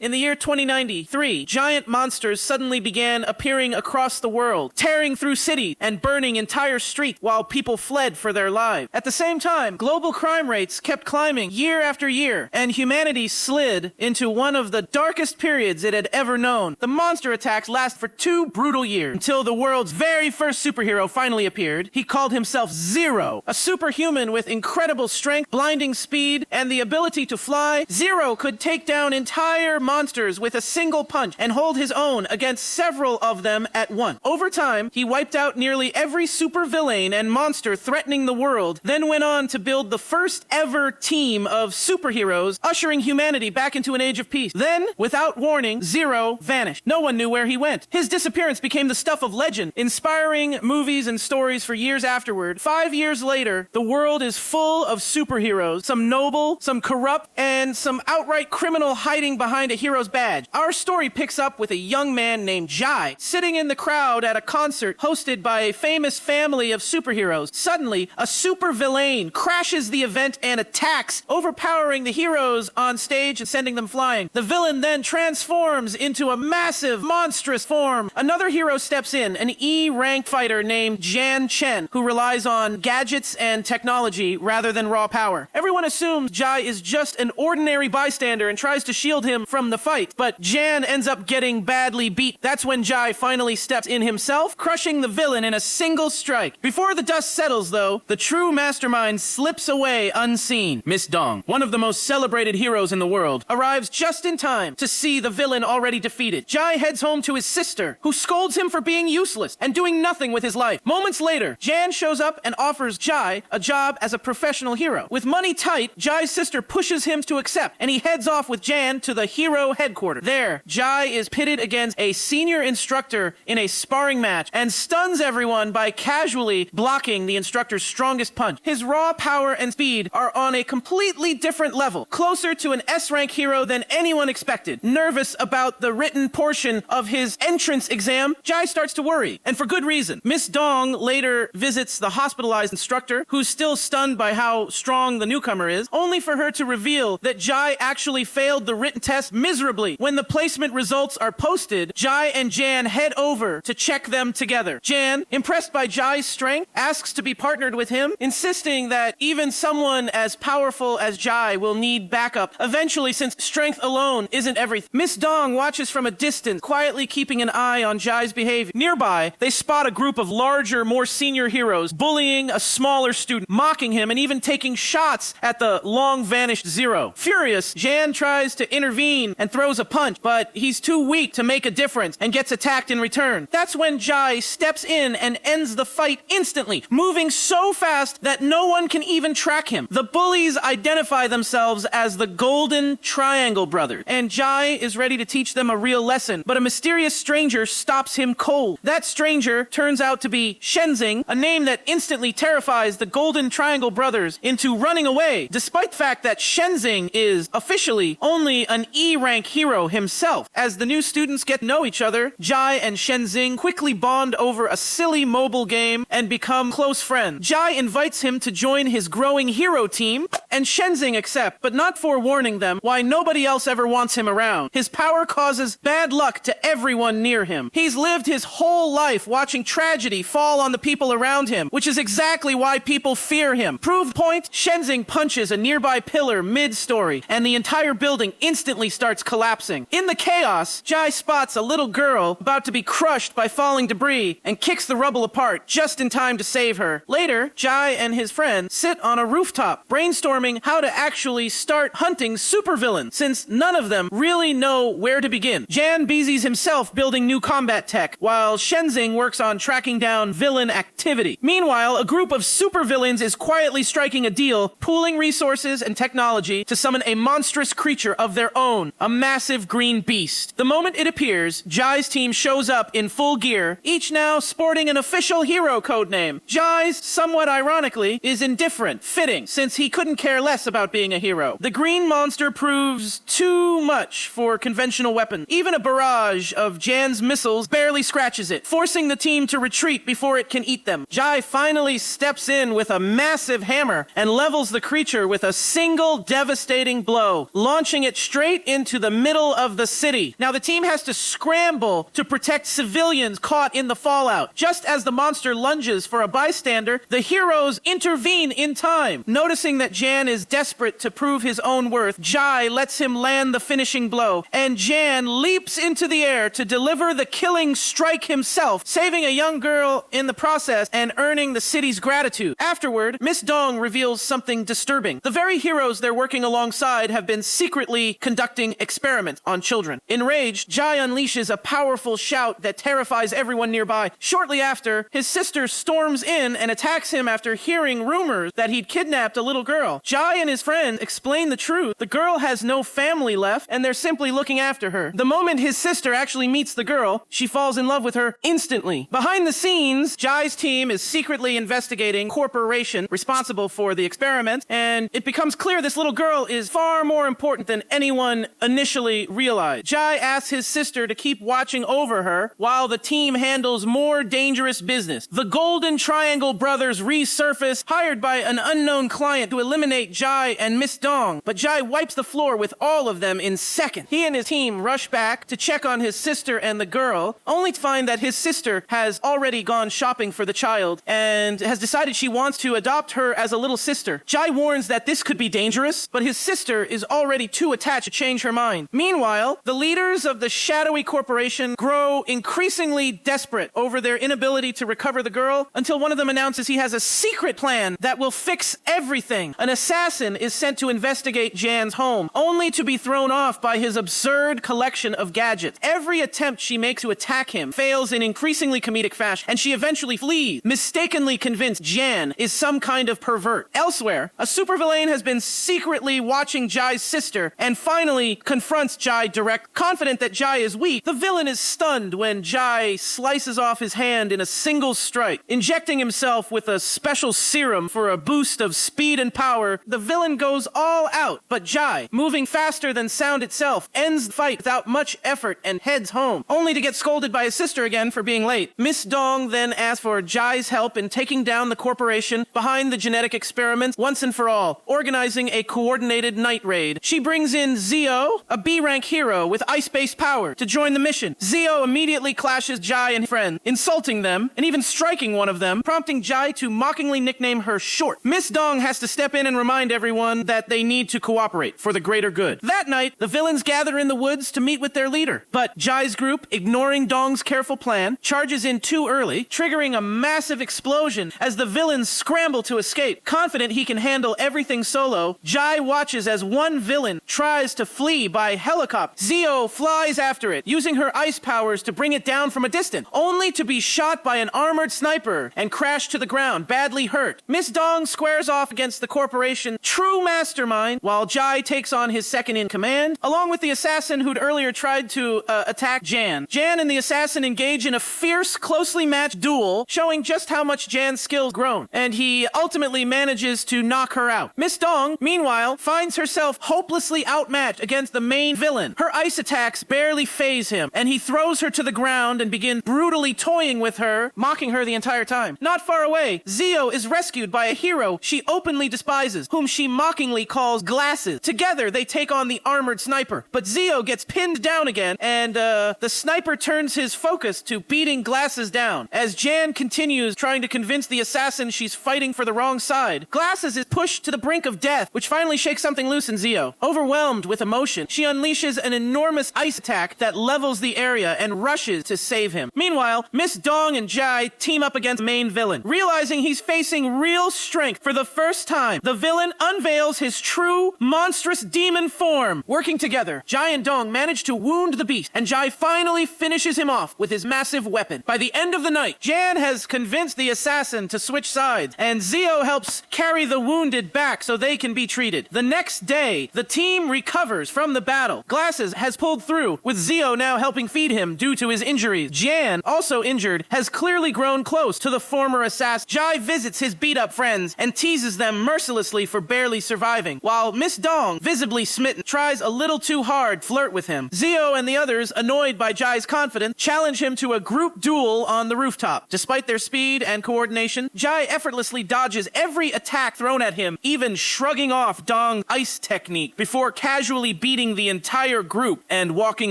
In the year 2093, giant monsters suddenly began appearing across the world, tearing through cities and burning entire streets while people fled for their lives. At the same time, global crime rates kept climbing year after year, and humanity slid into one of the darkest periods it had ever known. The monster attacks lasted for 2 brutal years, until the world's very first superhero finally appeared. He called himself Zero, a superhuman with incredible strength, blinding speed, and the ability to fly. Zero could take down entire monsters with a single punch and hold his own against several of them at once. Over time, he wiped out nearly every supervillain and monster threatening the world, then went on to build the first ever team of superheroes, ushering humanity back into an age of peace. Then, without warning, Zero vanished. No one knew where he went. His disappearance became the stuff of legend, inspiring movies and stories for years afterward. 5 years later, the world is full of superheroes, some noble, some corrupt, and some outright criminal hiding behind a hero's badge. Our story picks up with a young man named Jai, sitting in the crowd at a concert hosted by a famous family of superheroes. Suddenly, a supervillain crashes the event and attacks, overpowering the heroes on stage and sending them flying. The villain then transforms into a massive, monstrous form. Another hero steps in, an E-rank fighter named Jan Chen, who relies on gadgets and technology rather than raw power. Everyone assumes Jai is just an ordinary bystander and tries to shield him from the fight, but Jan ends up getting badly beat. That's when Jai finally steps in himself, crushing the villain in a single strike. Before the dust settles, though, the true mastermind slips away unseen. Miss Dong, one of the most celebrated heroes in the world, arrives just in time to see the villain already defeated. Jai heads home to his sister, who scolds him for being useless and doing nothing with his life. Moments later, Jan shows up and offers Jai a job as a professional hero. With money tight, Jai's sister pushes him to accept, and he heads off with Jan to the hero headquarters. There, Jai is pitted against a senior instructor in a sparring match and stuns everyone by casually blocking the instructor's strongest punch. His raw power and speed are on a completely different level, closer to an S-rank hero than anyone expected. Nervous about the written portion of his entrance exam, Jai starts to worry, and for good reason. Miss Dong later visits the hospitalized instructor, who's still stunned by how strong the newcomer is, only for her to reveal that Jai actually failed the written test miserably. When the placement results are posted, Jai and Jan head over to check them together. Jan, impressed by Jai's strength, asks to be partnered with him, insisting that even someone as powerful as Jai will need backup eventually, since strength alone isn't everything. Miss Dong watches from a distance, quietly keeping an eye on Jai's behavior. Nearby, they spot a group of larger, more senior heroes bullying a smaller student, mocking him, and even taking shots at the long-vanished Zero. Furious, Jan tries to intervene and throws a punch, but he's too weak to make a difference and gets attacked in return. That's when Jai steps in and ends the fight instantly, moving so fast that no one can even track him. The bullies identify themselves as the Golden Triangle Brothers, and Jai is ready to teach them a real lesson, but a mysterious stranger stops him cold. That stranger turns out to be Shenzing, a name that instantly terrifies the Golden Triangle Brothers into running away, despite the fact that Shenzing is officially only an E-rank hero himself. As the new students get to know each other, Jai and Shenzing quickly bond over a silly mobile game and become close friends. Jai invites him to join his growing hero team, and Shenzing accepts, but not forewarning them why nobody else ever wants him around. His power causes bad luck to everyone near him. He's lived his whole life watching tragedy fall on the people around him, which is exactly why people fear him. Proof point, Shenzing punches a nearby pillar mid-story, and the entire building instantly starts collapsing. In the chaos, Jai spots a little girl about to be crushed by falling debris and kicks the rubble apart just in time to save her. Later, Jai and his friend sit on a rooftop, brainstorming how to actually start hunting supervillains, since none of them really know where to begin. Jan busies himself building new combat tech, while Shenzing works on tracking down villain activity. Meanwhile, a group of supervillains is quietly striking a deal, pooling resources and technology to summon a monstrous creature of their own, a massive green beast. The moment it appears, Jai's team shows up in full gear, each now sporting an official hero codename. Jai's, somewhat ironically, is indifferent, fitting, since he couldn't care care less about being a hero. The green monster proves too much for conventional weapons. Even a barrage of Jan's missiles barely scratches it, forcing the team to retreat before it can eat them. Jai finally steps in with a massive hammer and levels the creature with a single devastating blow, launching it straight into the middle of the city. Now the team has to scramble to protect civilians caught in the fallout. Just as the monster lunges for a bystander, the heroes intervene in time. Noticing that Jan is desperate to prove his own worth, Jai lets him land the finishing blow, and Jan leaps into the air to deliver the killing strike himself, saving a young girl in the process and earning the city's gratitude. Afterward, Miss Dong reveals something disturbing. The very heroes they're working alongside have been secretly conducting experiments on children. Enraged, Jai unleashes a powerful shout that terrifies everyone nearby. Shortly after, his sister storms in and attacks him after hearing rumors that he'd kidnapped a little girl. Jai and his friend explain the truth. The girl has no family left, and they're simply looking after her. The moment his sister actually meets the girl, she falls in love with her instantly. Behind the scenes, Jai's team is secretly investigating corporation responsible for the experiment, and it becomes clear this little girl is far more important than anyone initially realized. Jai asks his sister to keep watching over her while the team handles more dangerous business. The Golden Triangle brothers resurface, hired by an unknown client to eliminate Jai and Miss Dong, but Jai wipes the floor with all of them in seconds. He and his team rush back to check on his sister and the girl, only to find that his sister has already gone shopping for the child and has decided she wants to adopt her as a little sister. Jai warns that this could be dangerous, but his sister is already too attached to change her mind. Meanwhile, the leaders of the shadowy corporation grow increasingly desperate over their inability to recover the girl until one of them announces he has a secret plan that will fix everything. An assassin is sent to investigate Jan's home, only to be thrown off by his absurd collection of gadgets. Every attempt she makes to attack him fails in increasingly comedic fashion, and she eventually flees, mistakenly convinced Jan is some kind of pervert. Elsewhere, a supervillain has been secretly watching Jai's sister and finally confronts Jai direct. Confident that Jai is weak, the villain is stunned when Jai slices off his hand in a single strike. Injecting himself with a special serum for a boost of speed and power, the villain goes all out, but Jai, moving faster than sound itself, ends the fight without much effort and heads home, only to get scolded by his sister again for being late. Miss Dong then asks for Jai's help in taking down the corporation behind the genetic experiments once and for all, organizing a coordinated night raid. She brings in Zio, a B-rank hero with ice-based power, to join the mission. Zio immediately clashes Jai and his friend, insulting them and even striking one of them, prompting Jai to mockingly nickname her Short. Miss Dong has to step in and remind everyone that they need to cooperate for the greater good. That night, the villains gather in the woods to meet with their leader, but Jai's group, ignoring Dong's careful plan, charges in too early, triggering a massive explosion as the villains scramble to escape. Confident he can handle everything solo, Jai watches as one villain tries to flee by helicopter. Zio flies after it, using her ice powers to bring it down from a distance, only to be shot by an armored sniper and crash to the ground, badly hurt. Miss Dong squares off against the corporation true mastermind, while Jai takes on his second-in-command, along with the assassin who'd earlier tried to attack Jan. Jan and the assassin engage in a fierce, closely matched duel, showing just how much Jan's skills grown, and he ultimately manages to knock her out. Miss Dong, meanwhile, finds herself hopelessly outmatched against the main villain. Her ice attacks barely faze him, and he throws her to the ground and begins brutally toying with her, mocking her the entire time. Not far away, Zio is rescued by a hero she openly despises, whom she mockingly calls Glasses. Together, they take on the armored sniper, but Zio gets pinned down again, and the sniper turns his focus to beating Glasses down. As Jan continues trying to convince the assassin she's fighting for the wrong side, Glasses is pushed to the brink of death, which finally shakes something loose in Zio. Overwhelmed with emotion, she unleashes an enormous ice attack that levels the area and rushes to save him. Meanwhile, Miss Dong and Jai team up against the main villain. Realizing he's facing real strength for the first time, the villain unveils his true, monstrous demon form. Working together, Jai and Dong manage to wound the beast, and Jai finally finishes him off with his massive weapon. By the end of the night, Jan has convinced the assassin to switch sides, and Zio helps carry the wounded back so they can be treated. The next day, the team recovers from the battle. Glasses has pulled through, with Zio now helping feed him due to his injuries. Jan, also injured, has clearly grown close to the former assassin. Jai visits his beat-up friends and teases them mercilessly mercilessly for barely surviving, while Miss Dong, visibly smitten, tries a little too hard to flirt with him. Zio and the others, annoyed by Jai's confidence, challenge him to a group duel on the rooftop. Despite their speed and coordination, Jai effortlessly dodges every attack thrown at him, even shrugging off Dong's ice technique before casually beating the entire group and walking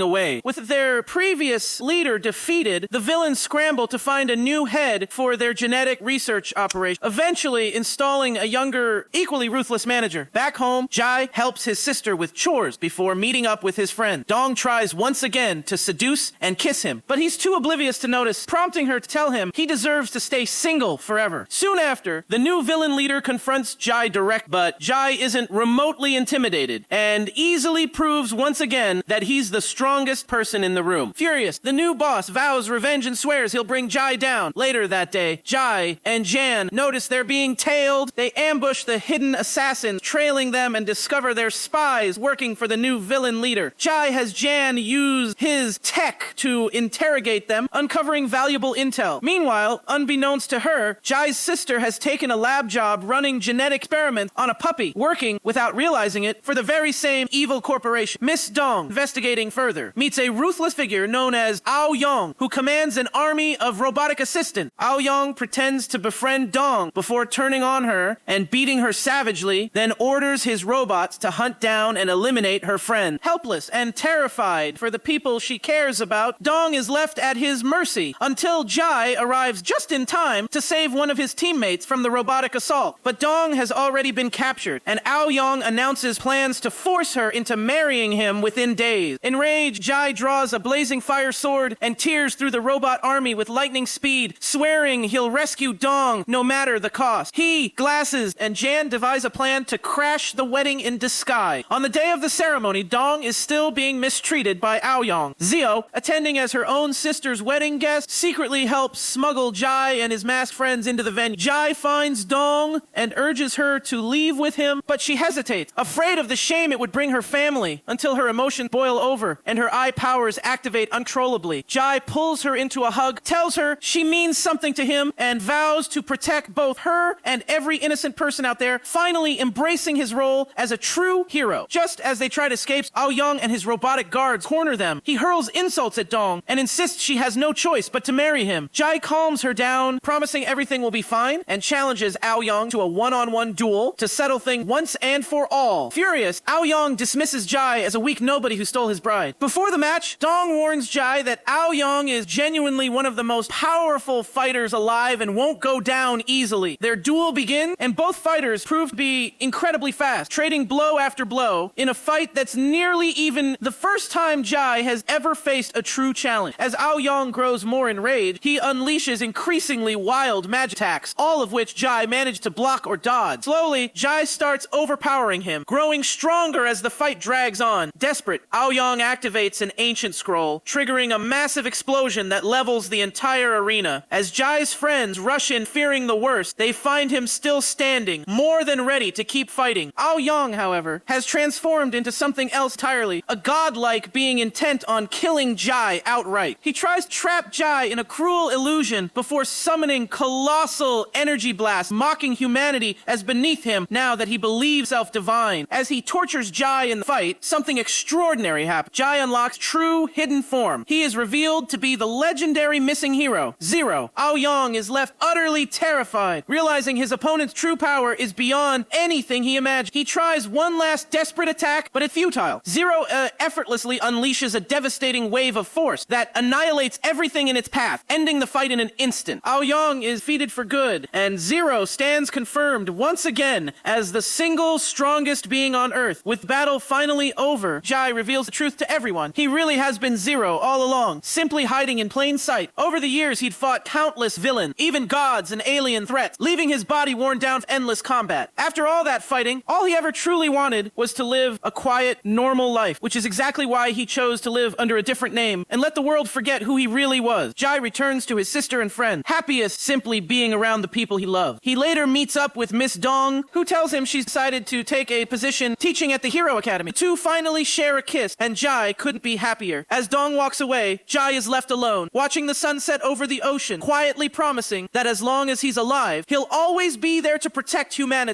away. With their previous leader defeated, the villains scramble to find a new head for their genetic research operation, eventually installing a younger, equally ruthless manager. Back home, Jai helps his sister with chores before meeting up with his friend. Dong tries once again to seduce and kiss him, but he's too oblivious to notice, prompting her to tell him he deserves to stay single forever. Soon after, the new villain leader confronts Jai direct, but Jai isn't remotely intimidated and easily proves once again that he's the strongest person in the room. Furious, the new boss vows revenge and swears he'll bring Jai down. Later that day, Jai and Jan notice they're being tailed. They ambush the hidden assassins, trailing them, and discover they're spies working for the new villain leader. Jai has Jan use his tech to interrogate them, uncovering valuable intel. Meanwhile, unbeknownst to her, Jai's sister has taken a lab job running genetic experiments on a puppy, working, without realizing it, for the very same evil corporation. Miss Dong, investigating further, meets a ruthless figure known as Yong, who commands an army of robotic assistants. Yong pretends to befriend Dong before turning on her and beating her savagely, then orders his robots to hunt down and eliminate her friend. Helpless and terrified for the people she cares about, Dong is left at his mercy until Jai arrives just in time to save one of his teammates from the robotic assault. But Dong has already been captured, and Yong announces plans to force her into marrying him within days. Enraged, Jai draws a blazing fire sword and tears through the robot army with lightning speed, swearing he'll rescue Dong no matter the cost. He, Glasses, and Jan devise a plan to crash the wedding in disguise. On the day of the ceremony, Dong is still being mistreated by Yong. Zio, attending as her own sister's wedding guest, secretly helps smuggle Jai and his masked friends into the venue. Jai finds Dong and urges her to leave with him, but she hesitates, afraid of the shame it would bring her family, until her emotions boil over and her eye powers activate uncontrollably. Jai pulls her into a hug, tells her she means something to him, and vows to protect both her and every innocent person out there, finally embracing his role as a true hero. Just as they try to escape, Yong and his robotic guards corner them. He hurls insults at Dong and insists she has no choice but to marry him. Jai calms her down, promising everything will be fine, and challenges Yong to a one-on-one duel to settle things once and for all. Furious, Yong dismisses Jai as a weak nobody who stole his bride. Before the match, Dong warns Jai that Yong is genuinely one of the most powerful fighters alive and won't go down easily. Their duel begins, and both fighters prove to be incredibly fast, trading blow after blow in a fight that's nearly even the first time Jai has ever faced a true challenge. As Yong grows more enraged, he unleashes increasingly wild magic attacks, all of which Jai managed to block or dodge. Slowly, Jai starts overpowering him, growing stronger as the fight drags on. Desperate, Yong activates an ancient scroll, triggering a massive explosion that levels the entire arena. As Jai's friends rush in fearing the worst, they find him still standing, more than ready to keep fighting. Yong, however, has transformed into something else entirely, a godlike being intent on killing Jai outright. He tries to trap Jai in a cruel illusion before summoning colossal energy blasts, mocking humanity as beneath him now that he believes himself divine. As he tortures Jai in the fight, something extraordinary happens. Jai unlocks true hidden form. He is revealed to be the legendary missing hero, Zero. Yong is left utterly terrified, realizing his opponent's true power is beyond anything he imagined. He tries one last desperate attack, but it's futile. Zero effortlessly unleashes a devastating wave of force that annihilates everything in its path, ending the fight in an instant. Yong is defeated for good, and Zero stands confirmed once again as the single strongest being on Earth. With battle finally over, Jai reveals the truth to everyone. He really has been Zero all along, simply hiding in plain sight. Over the years, he'd fought countless villains, even gods and alien threats, leaving his body worn down for endless combat. After all that fighting, all he ever truly wanted was to live a quiet, normal life, which is exactly why he chose to live under a different name and let the world forget who he really was. Jai returns to his sister and friend, happiest simply being around the people he loved. He later meets up with Miss Dong, who tells him she's decided to take a position teaching at the Hero Academy. The two finally share a kiss, and Jai couldn't be happier. As Dong walks away, Jai is left alone, watching the sunset over the ocean, quietly promising that as long as he's alive, he'll always be there to protect humanity.